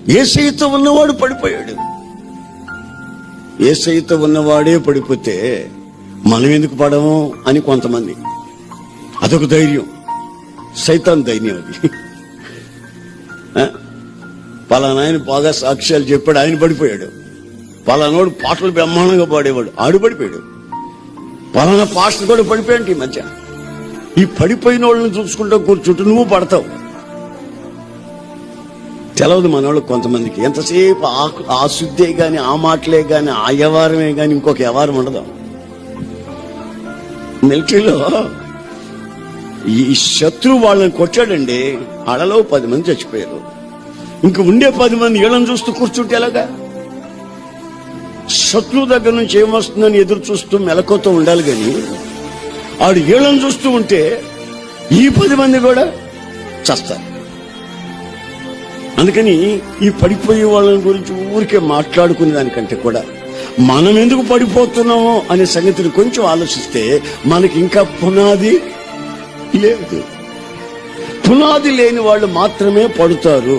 యేసయ్యతో ఉన్నవాడు పడిపోయాడు. యేసయ్యతో ఉన్నవాడే పడిపోతే మనం ఎందుకు పడము అని కొంతమంది, అదొక ధైర్యం, సైతాన్ ధైర్యం అది. పలానా ఆయన బాగా సాక్ష్యాలు చెప్పాడు, ఆయన పడిపోయాడు. పలానాడు పాటలు బ్రహ్మాండంగా పాడేవాడు, ఆడు పడిపోయాడు. పలానా పాటలు కూడా పడిపోయాడు. ఈ మధ్య ఈ పడిపోయిన వాళ్ళని చూసుకుంటూ కూర్చుంటూ నువ్వు పడతావు. తెలవదు మన వాళ్ళకి కొంతమందికి. ఎంతసేపు ఆ శుద్ధే గాని, ఆ మాటలే గాని, ఆ వ్యవహారమే గాని, ఇంకొక వ్యవహారం ఉండదు. మిలిటరీలో ఈ శత్రువు వాళ్ళని కొట్టాడండి, అడలో 10 మంది చచ్చిపోయారు. ఇంక ఉండే 10 మంది ఏళ్ళని చూస్తూ కూర్చుంటే ఎలాగా? శత్రువు దగ్గర నుంచి ఏమొస్తుందని ఎదురు చూస్తూ మెలకువతో ఉండాలి గాని, ఆడు ఏళ్ళని చూస్తూ ఉంటే ఈ 10 మంది కూడా చస్తారు. అందుకని ఈ పడిపోయే వాళ్ళని గురించి ఊరికే మాట్లాడుకునే దానికంటే కూడా మనం ఎందుకు పడిపోతున్నామో అనే సంగతిని కొంచెం ఆలోచిస్తే మనకి ఇంకా పునాది లేదు. పునాది లేని వాళ్ళు మాత్రమే పడుతారు.